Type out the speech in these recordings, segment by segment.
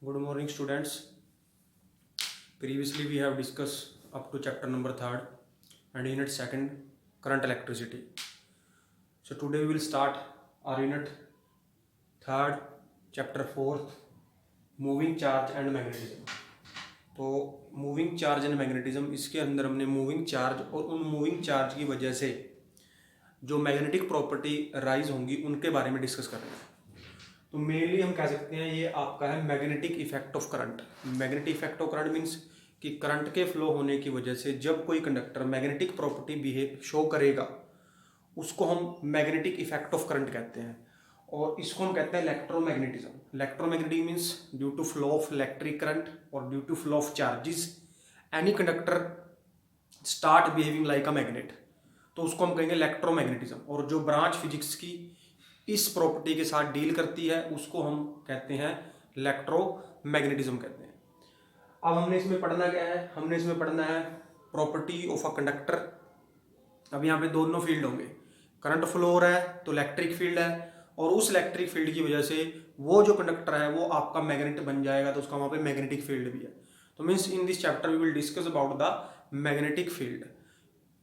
Good morning, students. Previously, we have discussed up to chapter number 3rd and unit 2nd, current electricity. So, today we will start our unit 3rd, chapter 4th, moving charge and magnetism. तो moving charge and magnetism, इसके अंदर हमने moving charge और उन moving charge की वजह से जो मैग्नेटिक प्रॉपर्टी राइज होंगी उनके बारे में डिस्कस कर रहे हैं। तो मेनली हम कह सकते हैं ये आपका है magnetic effect of current. Magnetic effect of current means कि करंट के फ्लो होने की वजह से जब कोई conductor magnetic property behave show करेगा उसको हम मैग्नेटिक इफेक्ट ऑफ करंट कहते हैं, और इसको हम कहते हैं electromagnetism. Electromagnetic means due to flow of electric current और due to flow of charges any conductor start behaving like a magnet, तो उसको हम कहेंगे इलेक्ट्रोमैग्नेटिज्म। और जो ब्रांच फिजिक्स की इस प्रॉपर्टी के साथ डील करती है उसको हम कहते हैं इलेक्ट्रोमैग्नेटिज्म कहते हैं। अब हमने इसमें पढ़ना क्या है? हमने इसमें पढ़ना है प्रॉपर्टी ऑफ अ कंडक्टर। अब यहाँ पे दोनों फील्ड होंगे, करंट फ्लो हो रहा है तो इलेक्ट्रिक फील्ड है, और उस इलेक्ट्रिक फील्ड की वजह से वो जो कंडक्टर है वो आपका मैग्नेट बन जाएगा, तो उसका वहाँ पे मैग्नेटिक फील्ड भी है। तो means in this chapter we will discuss about the magnetic field,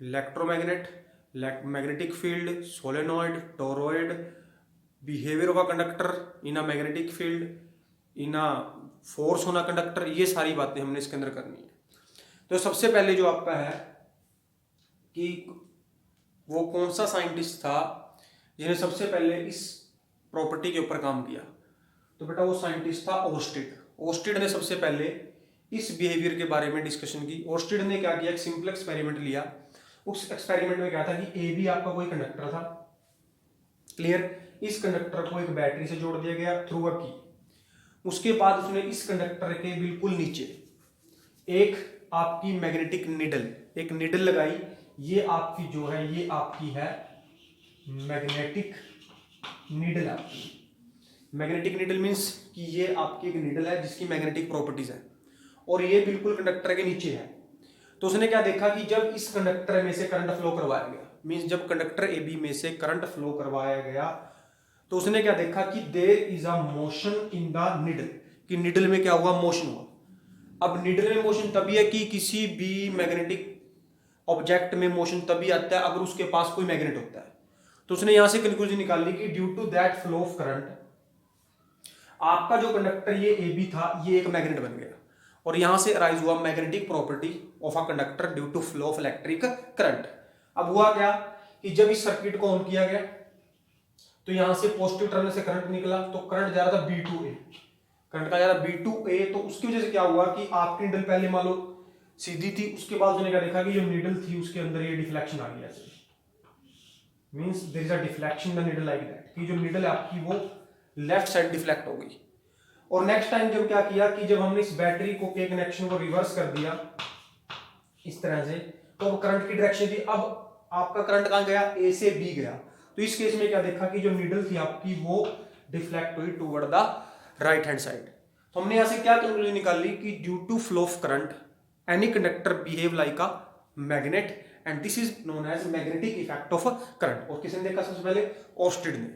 electromagnet, magnetic field, solenoid, toroid, behaviour of a conductor in a magnetic field, in a force on a conductor, ये सारी बातें हमने इसके अंदर करनी है। तो सबसे पहले जो आपका है कि वो कौन सा साइंटिस्ट था जिन्हें सबसे पहले इस प्रॉपर्टी के ऊपर काम किया, तो बेटा वो साइंटिस्ट था ओर्स्टेड। ओर्स्टेड ने सबसे पहले इस बिहेवियर के बारे में डिस्कशन की। ओर्स्टेड ने क्या किया, एक सिंपल एक्सपेरिमेंट लिया। उस एक्सपेरिमेंट में क्या था कि ए बी आपका कोई कंडक्टर था, क्लियर। इस कंडक्टर को एक बैटरी से जोड़ दिया गया थ्रू अ की। उसके बाद उसने इस कंडक्टर के बिल्कुल नीचे एक आपकी मैग्नेटिक निडल, एक निडल लगाई। ये आपकी जो है ये आपकी है मैग्नेटिक निडल। आपकी मैग्नेटिक निडल मीन्स कि ये आपकी एक निडल है जिसकी मैग्नेटिक प्रॉपर्टीज है, और ये बिल्कुल कंडक्टर के नीचे है। तो उसने क्या देखा कि जब इस कंडक्टर में से करंट फ्लो करवाया गया, मीन्स जब कंडक्टर ए बी में से करंट फ्लो करवाया गया, तो उसने क्या देखा कि there is a motion in the needle, कि निडल में क्या हुआ, मोशन हुआ। अब निडल में मोशन तभी है कि किसी भी मैग्नेटिक ऑब्जेक्ट में मोशन तभी आता है अगर उसके पास कोई मैग्नेट होता है। तो उसने यहां से कंक्लूजन निकाली कि due to that flow of current आपका जो कंडक्टर ये ए बी था ये एक मैग्नेट बन गया, और यहां से अराइज हुआ magnetic property of a conductor due to flow of electric current. अब हुआ क्या कि जब इस सर्किट को ऑन किया गया तो यहां से पॉजिटिव टर्मिनल से करंट निकला, तो करंट जा रहा था B2A, करंट का जा रहा B2A। तो उसकी वजह से क्या हुआ कि आपकी निडल पहले मान लो सीधी थी, उसके बाद उसने क्या देखा कि जो निडल थी उसके अंदर ये डिफ्लेक्शन आ गया, means there is a deflection in the needle like that, कि जो निडल है आपकी वो लेफ्ट साइड डिफ्लेक्ट हो गई। और नेक्स्ट टाइम जब क्या किया कि जब हमने इस बैटरी को के कनेक्शन को रिवर्स कर दिया इस तरह से, तो अब करंट की डायरेक्शन थी, अब आपका करंट कहां गया, ए से बी गया। तो इस केस में क्या देखा कि जो नीडल थी आपकी वो डिफ्लेक्ट हुई toward the right hand side. तो हमने यहां से क्या कंक्लूजन निकाली कि due to flow of current any conductor behave like a magnet, and this is known as magnetic effect of current. और किसने देखा सबसे पहले, ओर्स्टेड ने।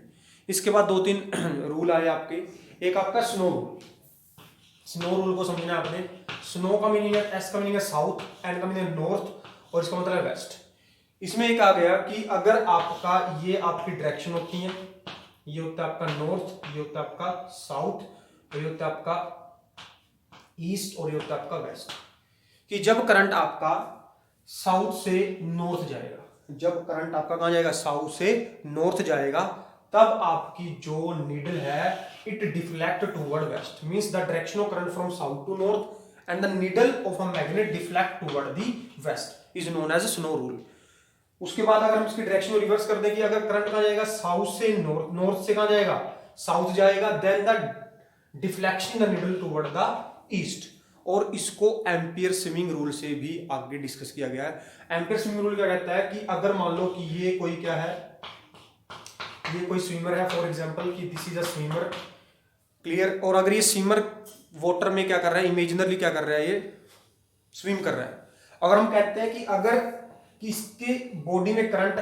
इसके बाद 2-3 रूल आए आपके। एक आपका स्नो रूल। स्नो रूल को समझना आपने। स्नो का मीनिंग है, एस का मीनिंग है साउथ, एन का मीनिंग है नॉर्थ, और इसका मतलब है वेस्ट। इसमें एक आ गया कि अगर आपका ये आपकी डायरेक्शन होती है, ये होता है आपका नॉर्थ, ये होता है आपका साउथ, और ये होता है आपका ईस्ट, और ये होता है आपका वेस्ट। कि जब करंट आपका साउथ से नॉर्थ जाएगा, जब करंट आपका कहां जाएगा, साउथ से नॉर्थ जाएगा, तब आपकी जो नीडल है it deflect toward west, means the direction of current from south to north and the needle of a magnet deflect toward the west is known as snow rule. उसके बाद अगर हम इसकी डायरेक्शन को रिवर्स कर दें कि अगर करंट कहां जाएगा, साउथ से नॉर्थ, नॉर्थ से कहां जाएगा, साउथ जाएगा, then the deflection in the needle toward the east. और इसको एम्पियर स्विमिंग रूल से भी आगे डिस्कस किया गया है। एम्पियर स्विमिंग रूल क्या कहता है कि अगर मान लो कि ये कोई क्या है, ये कोई स्विमर है, फॉर एग्जांपल कि this is a swimmer, clear. और अगर ये स्विमर वाटर में क्या कर रहा है, इमेजिनरली क्या कर रहा है, ये स्विम कर रहा है। अगर हम कहते हैं कि अगर इसके बॉडी में करंट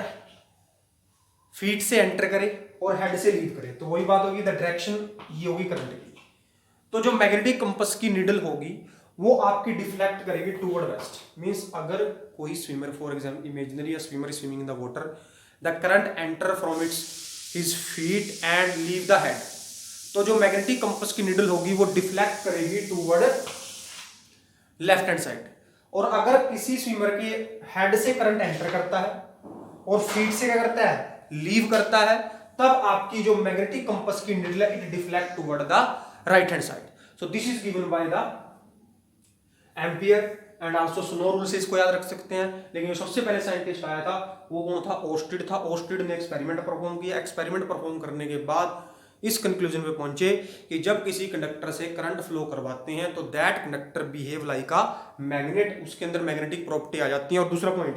फीट से एंटर करे और हेड से लीव करे, तो वही बात होगी, द डायरेक्शन ये होगी करंट की। तो जो मैग्नेटिक कंपास की निडल होगी वो आपकी डिफ्लेक्ट करेगी टूवर्ड वेस्ट। मींस अगर कोई swimmer, for example imaginary a swimmer swimming in the water, the current enter from its his feet and leave the head, तो जो मैग्नेटिक कंपास की निडल होगी वो डिफ्लेक्ट करेगी टूवर्ड लेफ्ट हैंड साइड। और अगर किसी स्विमर के हेड से करंट एंटर करता है और फीट से क्या करता है, लीव करता है, तब आपकी जो मैग्नेटिक कंपास की निडल है it deflect toward the right hand side. So this is given by the ampere and also snow rule से इसको याद रख सकते हैं। लेकिन जो सबसे पहले साइंटिस्ट आया था वो कौन था, ओस्टिड था। ओस्टिड ने एक्सपेरिमेंट परफॉर्म किया। एक्सपेरिमेंट परफॉर्म करने के बाद इस कंक्लूजन पे पहुंचे कि जब किसी कंडक्टर से करंट फ्लो करवाते हैं तो that conductor behave like a magnet, उसके अंदर मैग्नेटिक प्रॉपर्टी आ जाती है। और दूसरा पॉइंट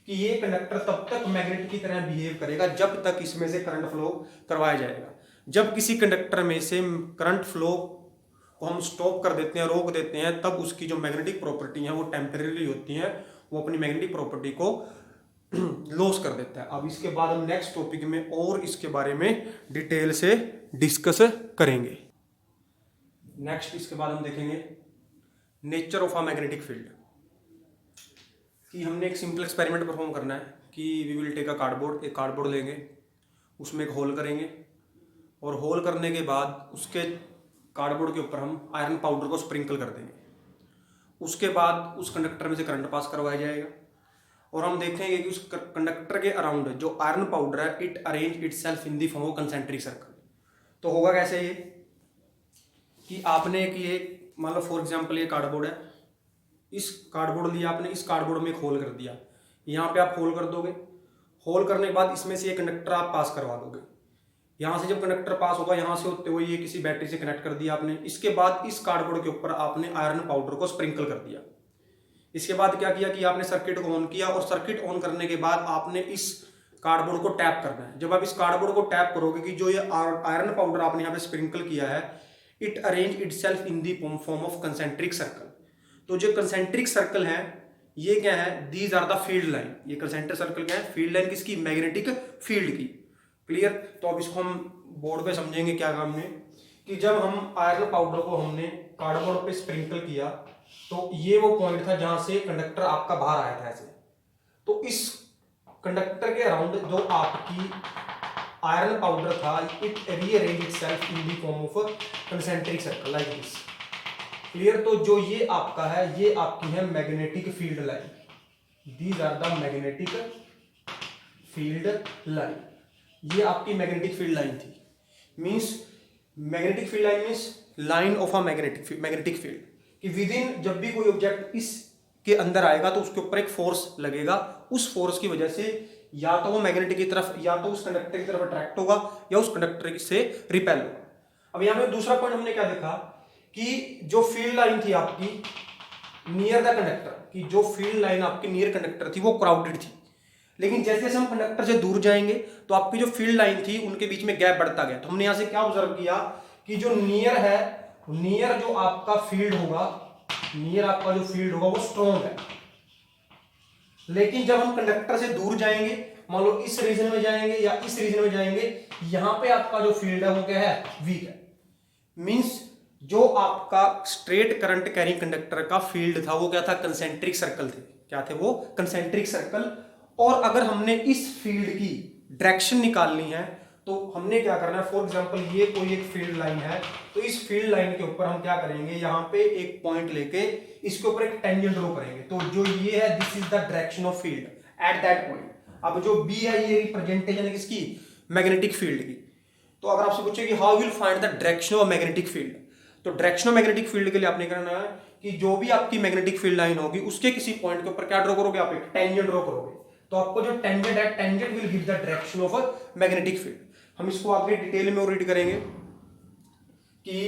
कि ये कंडक्टर तब तक मैग्नेट की तरह बिहेव करेगा जब तक इसमें से करंट फ्लो करवाया जाएगा। जब किसी कंडक्टर में से करंट फ्लो को हम स्टॉप कर देते हैं, रोक देते हैं, तब उसकी जो मैग्नेटिक प्रॉपर्टी है वो टेम्परेरी होती है, वो अपनी मैग्नेटिक प्रॉपर्टी को लॉस कर देता है। अब इसके बाद हम नेक्स्ट टॉपिक में और इसके बारे में डिटेल से डिस्कस करेंगे। नेक्स्ट इसके बाद हम देखेंगे nature of a magnetic field. कि हमने एक सिंपल एक्सपेरिमेंट परफॉर्म करना है कि we will take a cardboard, एक कार्डबोर्ड लेंगे, उसमें एक होल करेंगे और होल करने के बाद उसके कार्डबोर्ड के ऊपर हम आयरन पाउडर को स्प्रिंकल कर देंगे। उसके बाद उस कंडक्टर में से करंट पास करवाया जाएगा और हम देखेंगे कि उस कंडक्टर के अराउंड जो आयरन पाउडर है it arrange itself in the form of concentric circle. तो होगा कैसे ये कि आपने एक ये मान लो फॉर एग्जांपल ये कार्डबोर्ड है, इस कार्डबोर्ड लिया आपने, इस कार्डबोर्ड में एक होल कर दिया, यहाँ पे आप होल कर दोगे। होल करने के बाद इसमें से ये कंडक्टर आप पास करवा दोगे। यहाँ से जब कंडक्टर पास होगा यहाँ से होते हुए ये किसी बैटरी से कनेक्ट कर दिया आपने। इसके बाद इस कार्डबोर्ड के ऊपर आपने आयरन पाउडर को स्प्रिंकल कर दिया। इसके बाद क्या किया कि आपने सर्किट को ऑन किया और सर्किट ऑन करने के बाद आपने इस कार्डबोर्ड को टैप करना है। जब आप इस कार्डबोर्ड को टैप करोगे कि जो ये आयरन पाउडर आपने यहाँ पे स्प्रिंकल किया है it arrange itself in the form of concentric circle. तो जो कंसेंट्रिक सर्कल है ये क्या है, these are the field line. ये कंसेंट्रिक सर्कल क्या है, फील्ड लाइन किसकी, मैग्नेटिक फील्ड की। क्लियर। तो अब इसको हम बोर्ड पे समझेंगे क्या काम में कि जब हम आयरन पाउडर को हमने कार्डबोर्ड पे स्प्रिंकल किया तो ये वो पॉइंट था जहां से कंडक्टर आपका बाहर आया था ऐसे। तो इस कंडक्टर के अराउंड जो आपकी आयरन पाउडर था it rearrange itself in the form of concentric circle like this. Clear. तो जो ये आपका है ये आपकी है magnetic field line. These are the magnetic field line. ये आपकी मैग्नेटिक फील्ड लाइन थी। Means magnetic field line means line of a magnetic field कि विद इन जब भी कोई ऑब्जेक्ट इस के अंदर आएगा तो उसके ऊपर एक फोर्स लगेगा। उस फोर्स की वजह से या तो वो मैग्नेटिक की तरफ या तो उस कंडक्टर की तरफ अट्रैक्ट होगा या उस कंडक्टर से रिपेल होगा। अब यहाँ पे दूसरा पॉइंट हमने क्या देखा कि जो फील्ड लाइन थी आपकी नियर द कंडक्टर, कि जो फील्ड लाइन आपकी नियर कंडक्टर थी वो क्राउडेड थी। लेकिन जैसे जैसे हम कंडक्टर से दूर जाएंगे तो आपकी जो फील्ड लाइन थी उनके बीच में गैप बढ़ता गया। तो हमने यहां से क्या ऑब्जर्व किया कि जो नियर है, नियर जो आपका फील्ड होगा, नियर आपका जो फील्ड होगा वो स्ट्रॉन्ग है। लेकिन जब हम कंडक्टर से दूर जाएंगे, मान लो इस रीजन में जाएंगे या इस रीजन में जाएंगे, यहां पे आपका जो फील्ड है वो क्या है, वीक है। मींस जो आपका स्ट्रेट करंट कैरिंग कंडक्टर का फील्ड था वो क्या था, कंसेंट्रिक सर्कल थे। क्या थे वो, कंसेंट्रिक सर्कल। और अगर हमने इस फील्ड की डायरेक्शन निकालनी है तो हमने क्या करना है, फॉर एग्जांपल ये कोई एक फील्ड लाइन है तो इस फील्ड लाइन के ऊपर हम क्या करेंगे, यहाँ पे एक पॉइंट लेके इसके ऊपर एक टेंजेंट ड्रॉ करेंगे। तो जो ये है this is the direction of field at that point. अब जो बी है ये रिप्रेजेंटेशन है किसकी, मैग्नेटिक फील्ड की। तो अगर आपसे पूछे कि how will find the direction of magnetic field, तो डायरेक्शन ऑफ मैग्नेटिक फील्ड के लिए आपने करना है कि जो भी आपकी मैग्नेटिक फील्ड लाइन होगी उसके किसी पॉइंट के ऊपर क्या ड्रॉ करोगे, आप एक टेंजेंट ड्रॉ करोगे। तो आपको जो टेंजेंट है, tangent will give the direction of a magnetic field. हम इसको आगे डिटेल में और रीड करेंगे कि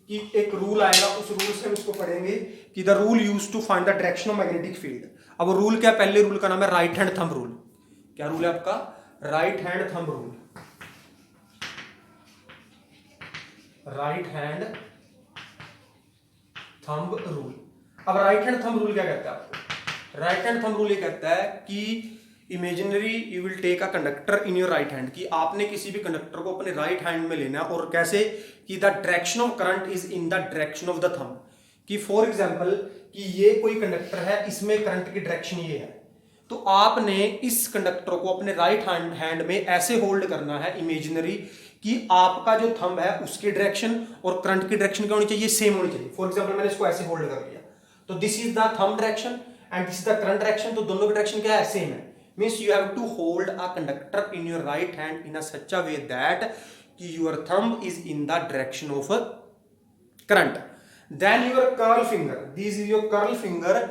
एक रूल आएगा, उस रूल से हम इसको पढ़ेंगे कि the rule used to find the direction of magnetic field. अब रूल क्या, पहले रूल का नाम है राइट हैंड थंब रूल। क्या रूल है आपका, right hand thumb rule. Right hand thumb rule. अब राइट हैंड थंब रूल क्या कहता है आपको, राइट हैंड थंब रूल ये कहता है कि imaginary you will take a conductor in your right hand, कि आपने किसी भी कंडक्टर को अपने राइट हैंड में लेना है, और कैसे कि the direction of current is in the direction of the thumb. कि फॉर एग्जांपल कि ये कोई कंडक्टर है, इसमें करंट की डायरेक्शन ये है, तो आपने इस कंडक्टर को अपने राइट हैंड में ऐसे होल्ड करना है इमेजिनरी कि आपका जो थंब है उसकी डायरेक्शन और करंट की डायरेक्शन क्या होनी चाहिए, सेम होनी चाहिए। फॉर एग्जांपल मैंने इसको ऐसे होल्ड कर लिया, तो this is the thumb direction and this is the current direction, तो दोनों की डायरेक्शन क्या है, सेम है। Means you have to hold a conductor in your right hand in a such a way that कि your thumb is in the direction of current. Then your curl finger, this is your curl finger,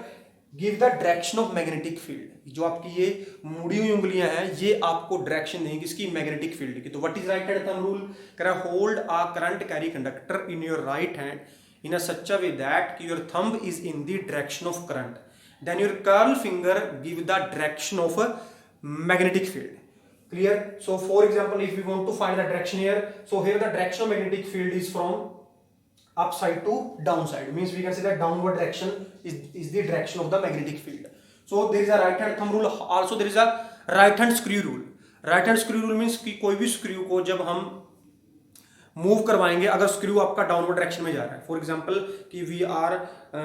give the direction of magnetic field. जो आपकी ये मुड़ी हुई उंगलियां हैं ये आपको डायरेक्शन देंगी किसकी, मैग्नेटिक फील्ड की। तो what is right hand thumb rule, कह रहा hold a current carry conductor in your right hand in a such a way that your thumb is in the direction of current, then your curl finger give the direction of a magnetic field. Clear? So for example, if we want to find the direction here, so here the direction of magnetic field is from upside to downside, means we can say that downward direction is the direction of the magnetic field. So there is a right hand thumb rule, also there is a right hand screw rule. right hand screw rule means कि कोई भी screw को जब हम move करवाएंगे, अगर screw आपका downward direction में जा रहा है, फॉर एग्जांपल कि we are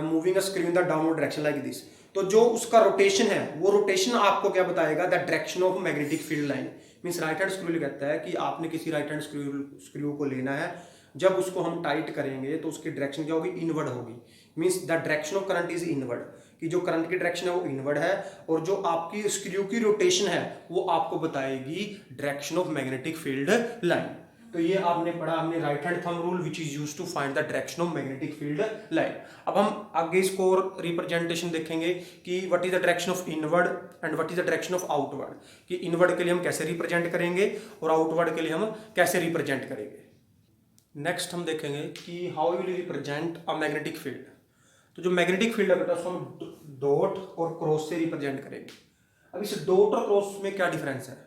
moving a screw in the downward direction like this, तो जो उसका रोटेशन है वो रोटेशन आपको क्या बताएगा, the direction of magnetic field line. Means right hand screw कहता है कि आपने किसी राइट हैंड स्क्रू को लेना है, जब उसको हम टाइट करेंगे तो उसकी डायरेक्शन क्या होगी, इनवर्ड होगी। Means the direction of current is inward, कि जो करंट की डायरेक्शन है वो इनवर्ड है, और जो आपकी स्क्रू की रोटेशन है वो आपको बताएगी direction of magnetic field line. तो ये आपने पढ़ा, हमने right hand thumb rule which is used to find the direction of magnetic field line. अब हम आगे इसको रिप्रेजेंटेशन देखेंगे कि what is the direction of inward and what is the direction of outward, कि इनवर्ड के लिए हम कैसे रिप्रेजेंट करेंगे और आउटवर्ड के लिए हम कैसे रिप्रेजेंट करेंगे। नेक्स्ट हम देखेंगे कि how will represent a magnetic field. तो जो मैग्नेटिक फील्ड है बेटा उसको हम डॉट और क्रॉस से रिप्रेजेंट करेंगे। अब इस डॉट और क्रॉस में क्या डिफरेंस है,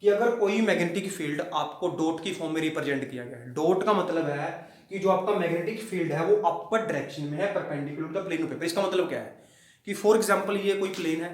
कि अगर कोई मैग्नेटिक फील्ड आपको डॉट की फॉर्म में रिप्रेजेंट किया गया है, डॉट का मतलब है कि जो आपका मैग्नेटिक फील्ड है वो अपर डायरेक्शन में है, perpendicular to the plane of paper. इसका मतलब क्या है कि फॉर एग्जांपल ये कोई प्लेन है,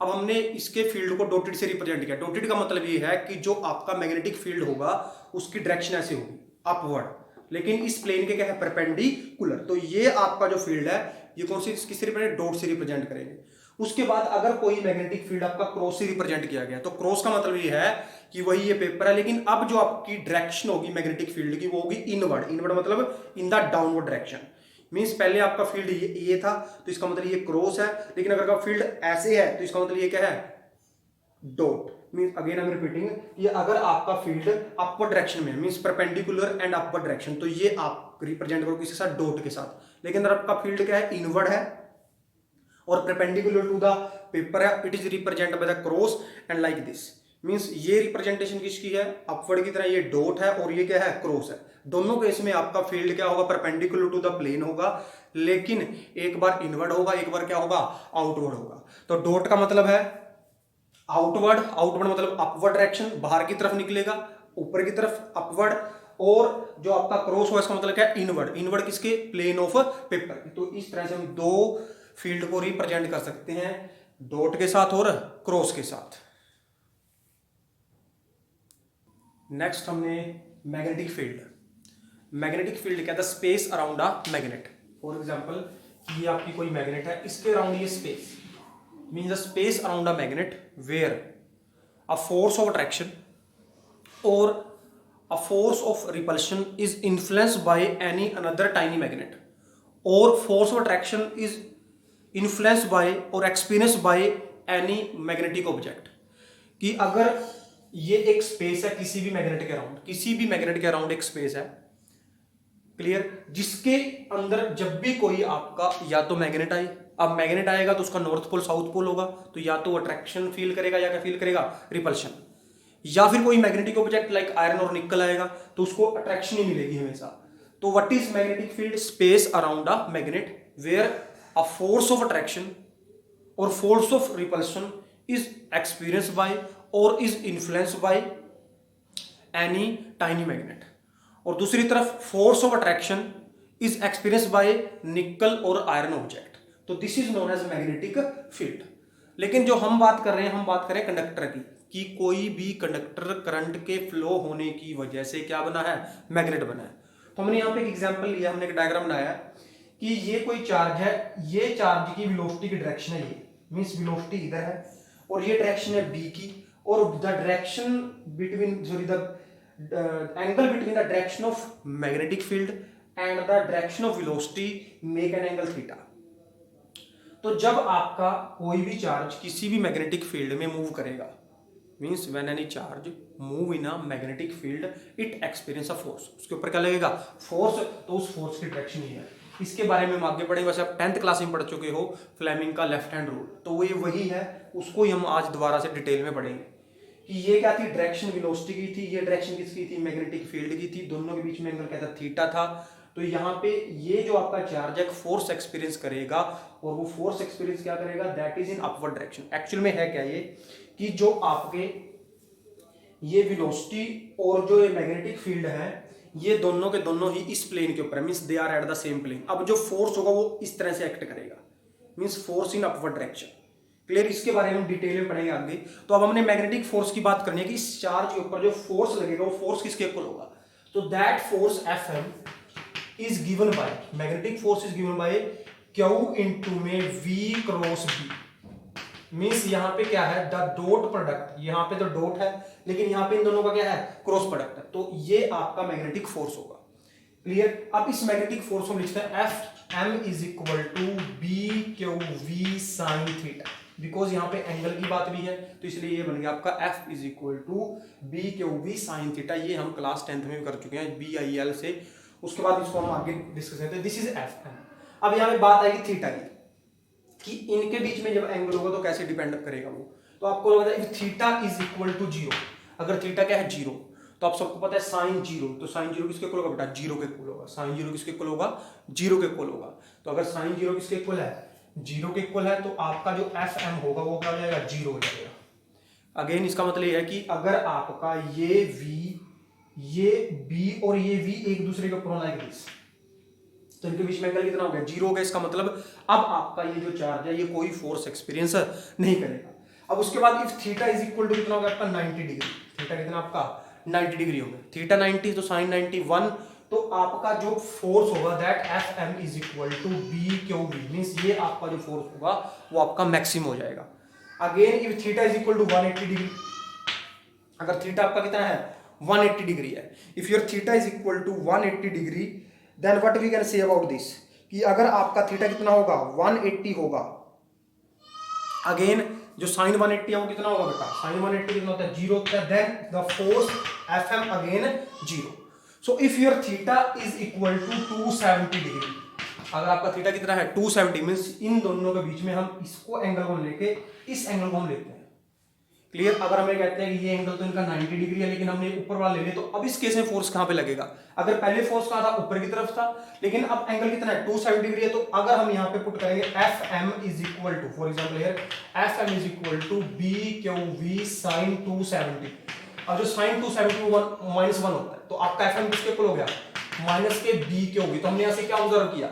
अब हमने इसके फील्ड को डॉटेड से रिप्रेजेंट किया। डॉटेड का मतलब ये है कि जो आपका मैग्नेटिक फील्ड होगा उसकी डायरेक्शन ऐसे होगी अपवर्ड, लेकिन इस प्लेन के क्या है, परपेंडिकुलर। तो ये आपका जो फील्ड है ये कौन सी किससे रिप्रेजेंट, डॉट से रिप्रेजेंट करेंगे। उसके बाद अगर कोई मैग्नेटिक फील्ड आपका क्रॉस से रिप्रेजेंट किया गया, तो क्रॉस का मतलब ये है कि वही ये पेपर है, लेकिन अब जो आपकी डायरेक्शन होगी मैग्नेटिक फील्ड की वो होगी इनवर्ड। इनवर्ड मतलब इन द डाउनवर्ड डायरेक्शन। मींस पहले आपका फील्ड ये था तो इसका मतलब ये क्रॉस है, लेकिन अगर आपका फील्ड ऐसे है तो इसका मतलब ये क्या है, dot. Means again I am repeating, ये अगर आपका फील्ड अपवर्ड डायरेक्शन में means perpendicular and upward direction, तो ये आप रिप्रेजेंट करो किसके साथ, डॉट के साथ। लेकिन अगर आपका फील्ड क्या है, इनवर्ड है और परपेंडिकुलर टू द पेपर है, it is represent by the cross and like this. Means ये रिप्रेजेंटेशन किसकी है, अपवर्ड की तरह, ये डॉट है और ये क्या है, क्रॉस है। दोनों केस में आपका फील्ड क्या होगा, परपेंडिकुलर टू द प्लेन होगा, लेकिन एक बार इनवर्ड होगा, एक बार क्या होगा, आउटवर्ड होगा। तो डॉट का मतलब है आउटवर्ड, आउटवर्ड मतलब अपवर्ड डायरेक्शन, बाहर की तरफ निकलेगा, ऊपर की तरफ अपवर्ड, और जो आपका क्रॉस हुआ इसका मतलब क्या है, इनवर्ड। इनवर्ड किसके, प्लेन ऑफ पेपर। तो इस तरह से हम दो फील्ड को रिप्रेजेंट कर सकते हैं, डॉट के साथ और क्रॉस के साथ। नेक्स्ट हमने मैग्नेटिक फील्ड। मैग्नेटिक फील्ड क्या था, space around a magnet. For example ये आपकी कोई मैग्नेट है, इसके अराउंड ये space, means the space around a magnet where a force of attraction और a force of repulsion is influenced by any another tiny magnet, or force of attraction is influenced by or experienced by any magnetic object। कि अगर ये एक space है किसी भी magnet के around, किसी भी मैग्नेट के अराउंड एक स्पेस है, क्लियर, जिसके अंदर जब भी कोई आपका या तो मैग्नेट आए, अब मैग्नेट आएगा तो उसका नॉर्थ पोल साउथ पोल होगा, तो या तो अट्रैक्शन फील करेगा या क्या फील करेगा, रिपल्शन। या फिर कोई मैग्नेटिक ऑब्जेक्ट लाइक आयरन और निकल आएगा तो उसको अट्रैक्शन ही मिलेगी हमेशा। तो what is magnetic field, space around a magnet where a force of attraction और force of repulsion is experienced by और is influenced by any tiny magnet, और दूसरी तरफ force of attraction is experienced by nickel और iron object. तो this is known as magnetic field. लेकिन जो हम बात कर रहे हैं, हम बात करें कंडक्टर की, कि कोई भी कंडक्टर करंट के फ्लो होने की वजह से क्या बना है, मैग्नेट बना है। तो हमने यहाँ पे एक एग्जांपल लिया, हमने एक डायग्राम बनाया कि ये कोई चार्ज है, ये चार्ज की वेलोसिटी की डायरेक्शन है, ये मींस वेलोसिटी इधर है और ये डायरेक्शन है बी की, और the direction between sorry the angle between the direction of magnetic field and the direction of velocity make an angle theta. तो जब आपका कोई भी चार्ज किसी भी मैग्नेटिक फील्ड में मूव करेगा, means when any charge move in a magnetic field it experience a force, उसके ऊपर क्या लगेगा, फोर्स। तो उस फोर्स की डायरेक्शन ये है। इसके बारे में हम आगे पढ़ेंगे, वैसे आप 10th क्लास में पढ़ चुके हो फ्लेमिंग का लेफ्ट हैंड रूल, तो ये वही है, उसको ही हम आज दोबारा से डिटेल में पढ़ेंगे कि ये क्या थी, डायरेक्शन वेलोसिटी की थी, ये डायरेक्शन किसकी थी, मैग्नेटिक फील्ड की थी, दोनों के बीच में एंगल क्या था, थीटा था। तो यहाँ पे ये जो आपका चार्ज है फोर्स एक्सपीरियंस करेगा, और वो फोर्स एक्सपीरियंस क्या करेगा, that is in upward direction. Actual में है क्या ये, कि जो आपके ये वेलोसिटी और जो ये मैग्नेटिक फील्ड है, ये दोनों के दोनों ही इस प्लेन के ऊपर, means they are at the same plane. अब जो फोर्स होगा वो इस तरह से एक्ट करेगा, means force in upward direction. Clear, इसके बारे में हम डिटेल में पढ़ेंगे आगे। तो अब हमने मैग्नेटिक फोर्स की बात करनी है कि इस चार्ज के ऊपर जो फोर्स लगेगा वो फोर्स किसके इक्वल होगा। तो that force Fm is given by, magnetic force is given by Q into में V क्रॉस B। मींस यहाँ पे क्या है, द डॉट प्रोडक्ट, यहाँ पे तो डॉट है लेकिन यहाँ पे इन दोनों का क्या है, क्रॉस प्रोडक्ट है, तो ये आपका मैग्नेटिक फोर्स होगा। क्लियर, अब इस मैग्नेटिक फोर्स को लिखते हैं Fm is equal to BQV sine theta, because यहाँ पे एंगल की बात भी है, तो इसलिए ये बन गया आपका F is equal to BQV sine theta. ये हम क्लास 10th में भी कर चुके हैं BIL से, उसके बाद इसको हम आगे डिस्कस करते हैं। This is Fm। अब यहाँ पे बात आएगी थीटा की, कि इनके बीच में जब एंगल होगा तो कैसे डिपेंड करेगा वो। तो आपको लगा if theta is equal to 0, अगर थीटा क्या है 0, तो आप सबको पता है साइन 0, तो साइन 0 किसके इक्वल होगा बेटा, 0 के इक्वल होगा। साइन 0 किसके इक्वल होगा, 0 के इक्वल होगा। तो अगर साइन 0 किसके इक्वल है, 0 के इक्वल है, तो आपका जो Fm होगा वो क्या हो जाएगा, 0 हो जाएगा। अगेन इसका मतलब ये है कि अगर आपका ये V, ये B और ये V एक दूसरे के ऊपर होना है, तो इनके बीच में एंगल कितना हो गया, 0 हो गया। इसका मतलब अब आपका ये जो चार्ज है ये कोई फोर्स एक्सपीरियंस नहीं करेगा। अब उसके बाद if theta is equal to कितना हो गया आपका, 90 डिग्री। थीटा कितना आपका 90 डिग्री हो गया, थीटा 90 तो साइन 91, तो आपका जो फोर्स होगा that Fm is equal to BQV, means ये आपका जो फोर्स होगा वो आपका मैक्सिमम हो जाएगा। Again if theta is equal to 180 degree, अगर थीटा आपका कितना है 180 डिग्री है, if your theta is equal to 180 degree, then what we can say about this, कि अगर आपका थीटा कितना होगा 180 होगा, अगेन जो साइन 180 है वो कितना होगा बेटा, साइन 180 कितना होता है 0 होता है, then the force Fm again 0। So if your theta is equal to 270 degree, अगर आपका थीटा कितना है 270, मींस इन दोनों के बीच में हम इसको एंगल को लेके इस एंगल को हम लेते हैं। क्लियर, अगर हमें कहते हैं कि ये एंगल तो इनका 90 डिग्री है लेकिन हमने ऊपर वाला ले लिया, तो अब इस केस में फोर्स कहां पे लगेगा, अगर पहले फोर्स कहां था, ऊपर की तरफ था, लेकिन अब एंगल कितना है 270 डिग्री है, तो अगर हम यहां पे पुट करेंगे Fm is equal to, for example here Fm is equal to BQV sin 270, अब जो sin 270 -1 होता है, तो आपका Fm किसके इक्वल हो गया, माइनस के BQV। तो हमने यहां से क्या ऑब्जर्व किया,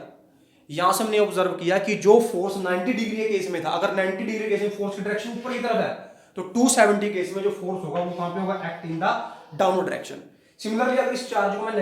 यहां से हमने ऑब्जर्व किया कि जो फोर्स 90 डिग्री के केस में था, अगर 90 डिग्री केस में फोर्स की डायरेक्शन ऊपर की तरफ है, तो 270 केस में जो फोर्स होगा वो कहां पे होगा, act in the downward direction. Similarly अगर इस चार्ज को मैं